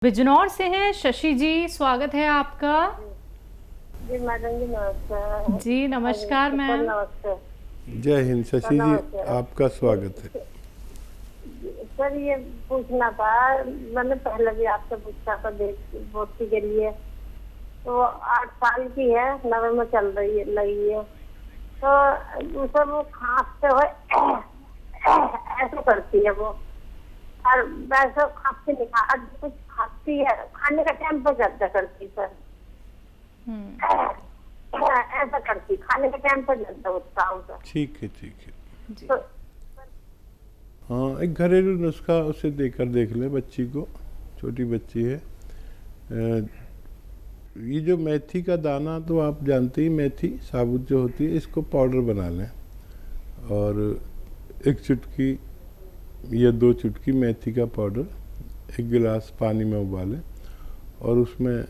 बिजनौर से हैं शशि जी, स्वागत है आपका। जी मैडम जी नमस्कार। जी नमस्कार मैम। नमस्कार जय हिंद शशि जी, नमस्कार। आपका स्वागत है। सर ये पूछना था, मैंने पहले भी आपसे पूछा था बेटी के लिए, तो 8 साल की है, 9 में चल रही है लगी है, तो सर वो खांसते हुए ऐसे करती है वो, और वैसे खांसती नहीं, आज कुछ खांसती है, खाने का टाइम पर ज्यादा करती सर, ऐसा करती, खाने के टाइम पर ज्यादा होता है। ठीक है ठीक है। तो हाँ, एक घरेलू नुस्खा उसे देकर देख ले बच्ची को, छोटी बच्ची है। ये जो मेथी का दाना तो आप जानते ही, मेथी साबुत जो होती है, इसको पाउडर बना लें और 1 चुटकी या 2 चुटकी मेथी का पाउडर 1 गिलास पानी में उबालें और उसमें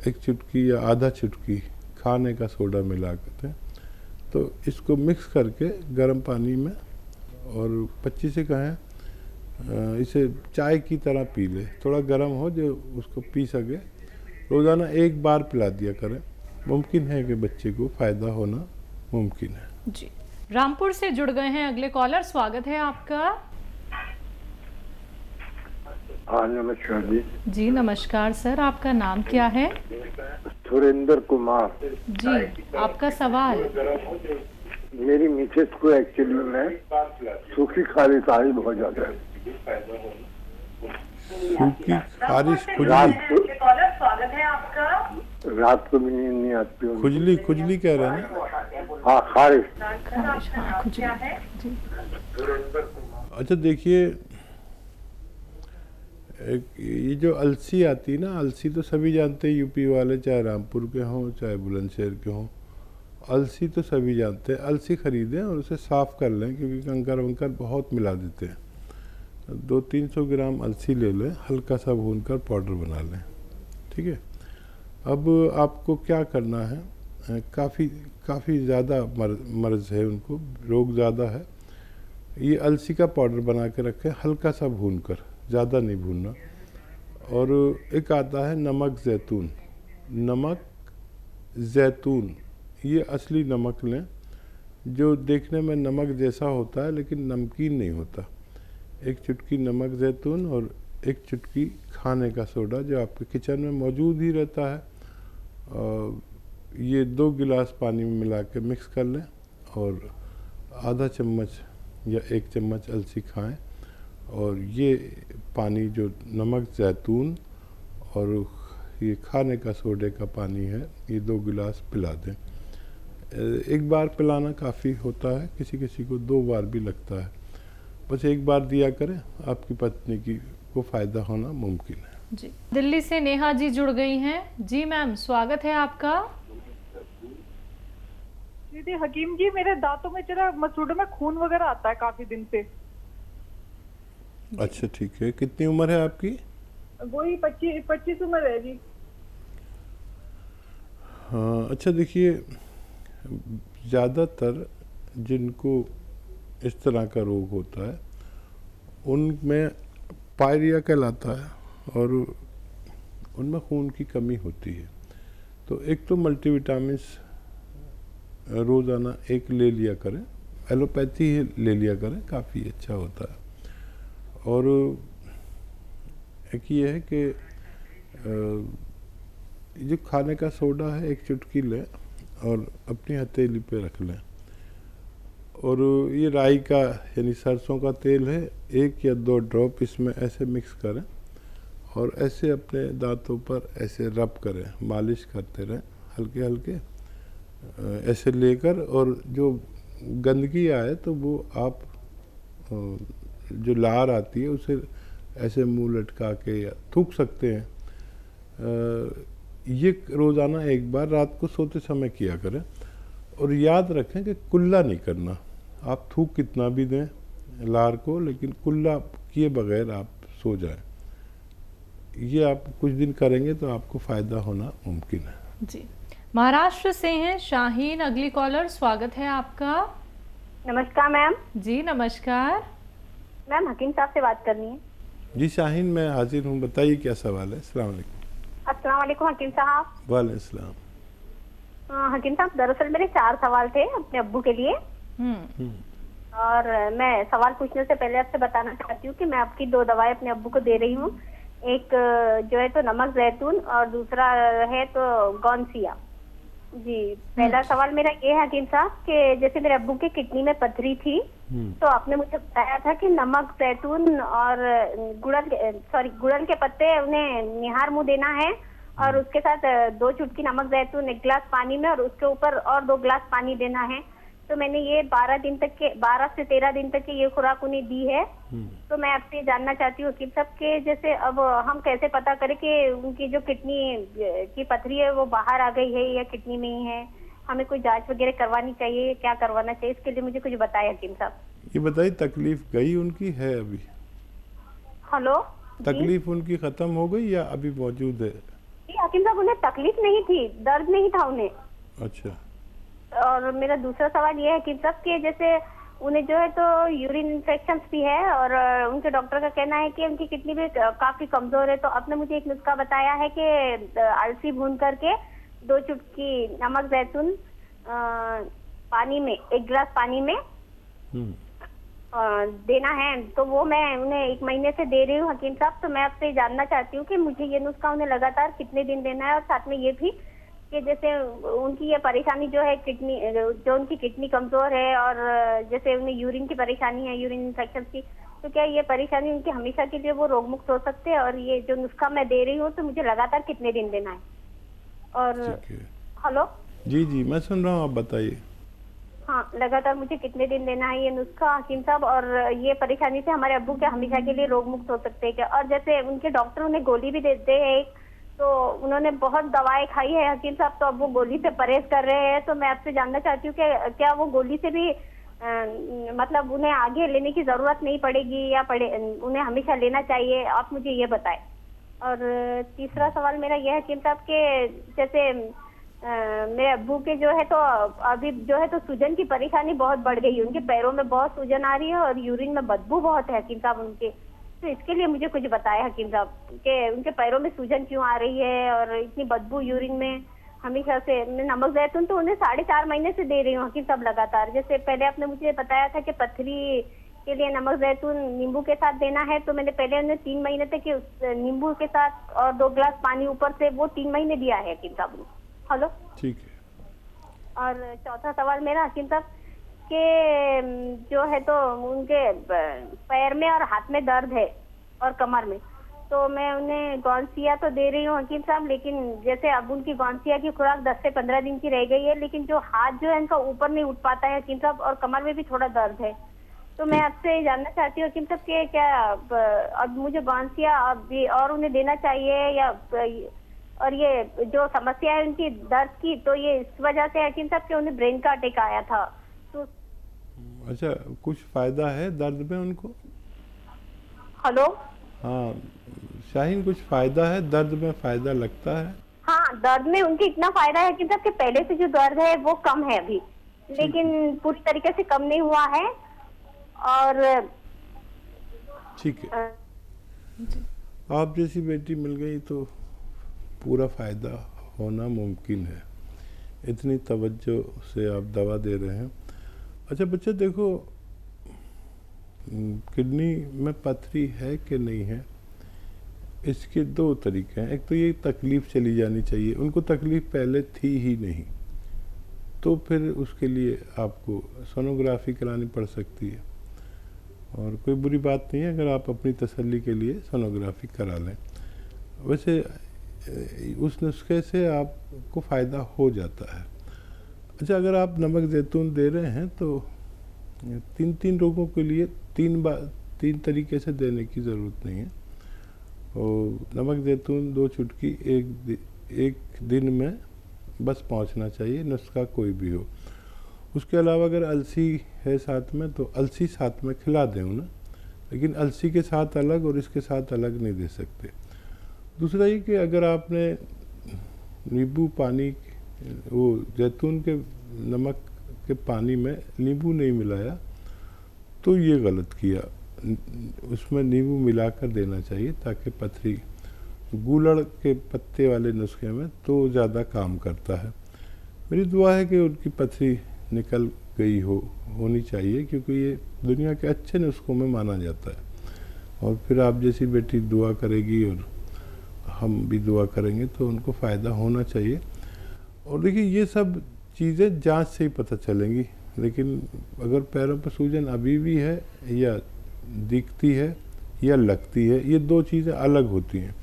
1 चुटकी या आधा चुटकी खाने का सोडा मिला करते हैं, तो इसको मिक्स करके गर्म पानी में, और बच्ची से कहें इसे चाय की तरह पी ले, थोड़ा गर्म हो जो उसको पी सके, रोज़ाना 1 बार पिला दिया करें। मुमकिन है कि बच्चे को फ़ायदा होना मुमकिन है। जी रामपुर से जुड़ गए हैं अगले कॉलर, स्वागत है आपका। हाँ नमस्कार जी। जी नमस्कार सर, आपका नाम क्या है? सुरेंद्र कुमार। जी आपका सवाल। मेरी मिसेस को एक्चुअली में सूखी खारिश आ रही बहुत ज्यादा है। सूखी खारिश, रात खुजली, को स्वागत है आपका। रात को भी नींद नहीं आती है। खुजली खुजली कह रहे हैं ना? हाँ खारिश। हाँ, खुजली। जी। अच्छा देखिए, ये जो अलसी आती है ना, अलसी तो सभी जानते हैं, यूपी वाले चाहे रामपुर के हों चाहे बुलंदशहर के हों, अलसी तो सभी जानते हैं। अलसी खरीदें और उसे साफ़ कर लें, क्योंकि कंकर वंकर बहुत मिला देते हैं। 200-300 ग्राम अलसी ले लें, हल्का सा भूनकर पाउडर बना लें, ठीक है। अब आपको क्या करना है, काफ़ी ज़्यादा मर्ज़ है उनको, रोग ज़्यादा है। ये अलसी का पाउडर बना के रखें, हल्का सा भूनकर, ज़्यादा नहीं भूनना। और एक आता है नमक ज़ैतून, नमक ज़ैतून, ये असली नमक लें जो देखने में नमक जैसा होता है लेकिन नमकीन नहीं होता। 1 चुटकी नमक ज़ैतून और 1 चुटकी खाने का सोडा जो आपके किचन में मौजूद ही रहता है, ये 2 गिलास पानी में मिला के मिक्स कर लें और आधा चम्मच या 1 चम्मच अलसी खाएं, और ये पानी जो नमक ज़ैतून और ये खाने का सोडे का पानी है, ये 2 गिलास पिला दें। 1 बार पिलाना काफ़ी होता है, किसी किसी को 2 बार भी लगता है, बस 1 बार दिया करें, आपकी पत्नी को फ़ायदा होना मुमकिन है। जी दिल्ली से नेहा जी जुड़ गई हैं। जी मैम, स्वागत है आपका। दीदी हकीम जी, मेरे दांतों में जरा मसूड़ों में खून वगैरह आता है काफी दिन से। अच्छा ठीक है, कितनी उम्र है आपकी? वही 25 उम्र है जी। हाँ अच्छा, देखिए ज़्यादातर जिनको इस तरह का रोग होता है उनमें पायरिया कहलाता है और उनमें खून की कमी होती है। तो एक तो मल्टीविटामिन्स रोज़ाना 1 ले लिया करें, एलोपैथी ही ले लिया करें, काफ़ी अच्छा होता है। और एक ये है कि जो खाने का सोडा है 1 चुटकी लें और अपनी हथेली पे रख लें, और ये राई का यानी सरसों का तेल है, 1 या 2 ड्रॉप इसमें ऐसे मिक्स करें और ऐसे अपने दांतों पर ऐसे रब करें, मालिश करते रहें हल्के हल्के ऐसे लेकर, और जो गंदगी आए तो वो आप जो लार आती है उसे ऐसे मुंह लटका के या थूक सकते हैं। ये रोज़ाना 1 बार रात को सोते समय किया करें, और याद रखें कि कुल्ला नहीं करना। आप थूक कितना भी दें लार को, लेकिन कुल्ला किए बगैर आप सो जाएं। ये आप कुछ दिन करेंगे तो आपको फ़ायदा होना मुमकिन है। जी महाराष्ट्र से हैं शाहीन, अगली कॉलर, स्वागत है आपका। नमस्कार मैम। जी नमस्कार। मैम हकीम साहब से बात करनी है। जी शाहीन, मैं हाजिर हूँ, बताइए क्या सवाल है। अस्सलाम वालेकुम। अस्सलाम वालेकुम हकीम साहब। वालेकुम सलाम। हकीम साहब, दरअसल मेरे 4 सवाल थे अपने अब्बू के लिए, हम्म। और मैं सवाल पूछने से पहले आपसे बताना चाहती हूँ कि मैं आपकी 2 दवाएं अपने अब्बू को दे रही हूँ। एक जो है तो नमक जैतून, और दूसरा है तो गौनसिया। जी, पहला सवाल मेरा ये है हकीम साहब कि जैसे मेरे अब्बू के किडनी में पथरी थी, तो आपने मुझे बताया था कि नमक जैतून और गुड़हल के पत्ते उन्हें निहार मुंह देना है, और उसके साथ 2 चुटकी नमक जैतून 1 गिलास पानी में, और उसके ऊपर और 2 गिलास पानी देना है। तो मैंने ये 12 से 13 दिन तक की ये खुराक उन्हें दी है। तो मैं आपसे ये जानना चाहती हूँ कि सबके जैसे अब हम कैसे पता करें कि उनकी जो किडनी की पथरी है वो बाहर आ गई है या किडनी में ही है? हमें कोई जांच वगैरह करवानी चाहिए, क्या करवाना चाहिए? इसके लिए मुझे कुछ बताएं हकीम साहब। ये बताइए, तकलीफ गई उनकी है अभी? हेलो तकलीफ उनकी खत्म हो गई या अभी मौजूद है? जी हकीम साहब, उन्हें तकलीफ नहीं थी, दर्द नहीं था उन्हें। अच्छा। और मेरा दूसरा सवाल ये है कि सब के जैसे उन्हें जो है तो यूरिन इन्फेक्शन भी है, और उनके डॉक्टर का कहना है कि उनकी किडनी भी काफी कमजोर है। तो आपने मुझे एक नुस्खा बताया है कि अलसी भून करके 2 चुटकी नमक जैतून पानी में, 1 गिलास पानी में देना है। तो वो मैं उन्हें 1 महीने से दे रही हूँ हकीम साहब। तो मैं आपसे जानना चाहती हूँ कि मुझे ये नुस्खा उन्हें लगातार कितने दिन देना है, और साथ में ये भी कि जैसे उनकी ये परेशानी जो है किडनी, जो उनकी किडनी कमजोर है, और जैसे उन्हें यूरिन की परेशानी है, यूरिन इन्फेक्शन की, तो क्या ये परेशानी उनकी हमेशा के लिए वो रोग मुक्त हो सकते हैं? और ये जो नुस्खा मैं दे रही हूँ तो मुझे लगातार कितने दिन देना है? और ठीक है। हेलो जी जी, मैं सुन रहा हूँ, आप बताइए। हाँ, लगातार मुझे कितने दिन देना है ये नुस्खा हकीम साहब? और ये परेशानी से हमारे अब्बू के हमेशा के लिए रोग मुक्त हो सकते हैं क्या? और जैसे उनके डॉक्टर उन्हें गोली भी देते हैं एक, तो उन्होंने बहुत दवाएं खाई है हकीम साहब, तो अब वो गोली से परहेज कर रहे हैं। तो मैं आपसे जानना चाहती हूँ कि क्या वो गोली से भी मतलब उन्हें आगे लेने की जरूरत नहीं पड़ेगी, या उन्हें हमेशा लेना चाहिए? आप मुझे ये बताएं। और तीसरा सवाल मेरा यह है हकीम साहब के जैसे मेरे अब्बू के जो है तो अभी जो है तो सूजन की परेशानी बहुत बढ़ गई है, उनके पैरों में बहुत सूजन आ रही है, और यूरिन में बदबू बहुत है हकीम साहब उनके। तो इसके लिए मुझे कुछ बताया हकीम साहब कि उनके पैरों में सूजन क्यों आ रही है, और इतनी बदबू यूरिन में हमेशा से। मैं नमक जैतून तो उन्हें 4.5 महीने से दे रही हूँ हकीम साहब लगातार। जैसे पहले आपने मुझे बताया था कि पथरी के लिए नमक जैतून नींबू के साथ देना है, तो मैंने पहले उन्हें 3 महीने तक नींबू के साथ और 2 गिलास पानी ऊपर से, वो 3 महीने दिया है हकीम साहब। हेलो, ठीक है। और चौथा सवाल मेरा हकीम साहब के जो है तो उनके पैर में और हाथ में दर्द है और कमर में, तो मैं उन्हें गौनसिया तो दे रही हूँ हकीम साहब, लेकिन जैसे अब उनकी गौनसिया की खुराक 10 से 15 दिन की रह गई है, लेकिन जो हाथ जो है उनका ऊपर नहीं उठ पाता है हकीम साहब, और कमर में भी थोड़ा दर्द है। तो मैं आपसे जानना चाहती हूँ हकीम साहब कि क्या अब मुझे गौनसिया अब भी और उन्हें देना चाहिए, या और ये जो समस्या है उनकी दर्द की, तो ये इस वजह से हकीम साहब कि उन्हें ब्रेन का अटैक आया था। तो अच्छा, कुछ फायदा है दर्द में उनको? हेलो, हाँ शाहीन, कुछ फायदा है दर्द में? फायदा लगता है? हाँ, दर्द में उनके इतना फायदा है हकीम साहब कि पहले से जो दर्द है वो कम है अभी, लेकिन पूरी तरीके से कम नहीं हुआ है। और ठीक है, आप जैसी बेटी मिल गई तो पूरा फ़ायदा होना मुमकिन है। इतनी तवज्जो से आप दवा दे रहे हैं। अच्छा बच्चे, देखो किडनी में पथरी है कि नहीं है, इसके 2 तरीके हैं। एक तो ये तकलीफ़ चली जानी चाहिए, उनको तकलीफ़ पहले थी ही नहीं, तो फिर उसके लिए आपको सोनोग्राफी करानी पड़ सकती है, और कोई बुरी बात नहीं है अगर आप अपनी तसल्ली के लिए सोनोग्राफी करा लें। वैसे उस नुस्खे से आपको फ़ायदा हो जाता है। अच्छा, अगर आप नमक जैतून दे रहे हैं तो 3 रोगों के लिए 3 तरीके से देने की ज़रूरत नहीं है। और नमक जैतून 2 चुटकी एक दिन में बस पहुंचना चाहिए, नुस्खा कोई भी हो। उसके अलावा अगर अलसी है साथ में तो अलसी साथ में खिला दें ना, लेकिन अलसी के साथ अलग और इसके साथ अलग नहीं दे सकते। दूसरा ये कि अगर आपने नींबू पानी, वो जैतून के नमक के पानी में नींबू नहीं मिलाया तो ये गलत किया। उसमें नींबू मिलाकर देना चाहिए ताकि पथरी, गूलड़ के पत्ते वाले नुस्खे में तो ज़्यादा काम करता है। मेरी दुआ है कि उनकी पथरी निकल गई होनी चाहिए, क्योंकि ये दुनिया के अच्छे नुस्खों में माना जाता है। और फिर आप जैसी बेटी दुआ करेगी और हम भी दुआ करेंगे तो उनको फ़ायदा होना चाहिए। और देखिए ये सब चीज़ें जांच से ही पता चलेंगी, लेकिन अगर पैरों पर सूजन अभी भी है या दिखती है या लगती है, ये दो चीज़ें अलग होती हैं।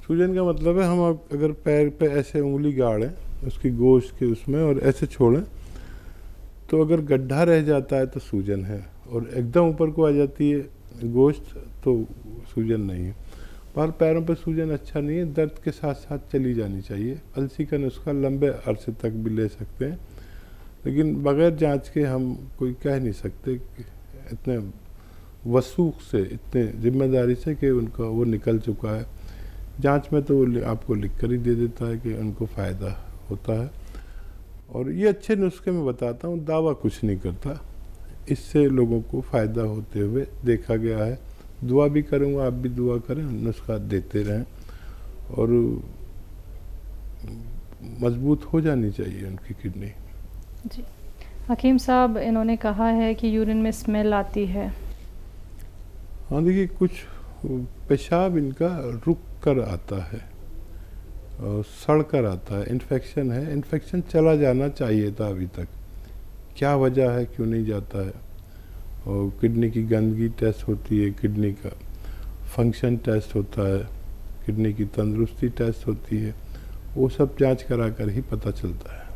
सूजन का मतलब है हम अगर पैर पे ऐसे उंगली गाड़ें उसकी गोश्त के उसमें और ऐसे छोड़ें तो अगर गड्ढा रह जाता है तो सूजन है, और एकदम ऊपर को आ जाती है गोश्त तो सूजन नहीं है। पर पैरों पर सूजन अच्छा नहीं है, दर्द के साथ साथ चली जानी चाहिए। अलसी का नुस्खा लंबे अरसे तक भी ले सकते हैं, लेकिन बगैर जांच के हम कोई कह नहीं सकते कि इतने वसूख से, इतने जिम्मेदारी से कि उनका वो निकल चुका है। जांच में तो वो आपको लिख कर ही दे देता है कि उनको फ़ायदा होता है। और ये अच्छे नुस्खे मैं बताता हूँ, दावा कुछ नहीं करता, इससे लोगों को फ़ायदा होते हुए देखा गया है। दुआ भी करूँगा, आप भी दुआ करें, नुस्खा देते रहें और मजबूत हो जानी चाहिए उनकी किडनी। जी हकीम साहब, इन्होंने कहा है कि यूरिन में स्मेल आती है। हाँ देखिए, कुछ पेशाब इनका रुक कर आता है और सड़ कर आता है, इन्फेक्शन है, इन्फेक्शन चला जाना चाहिए था अभी तक, क्या वजह है, क्यों नहीं जाता है। और किडनी की गंदगी टेस्ट होती है, किडनी का फंक्शन टेस्ट होता है, किडनी की तंदुरुस्ती टेस्ट होती है, वो सब जांच करा कर ही पता चलता है।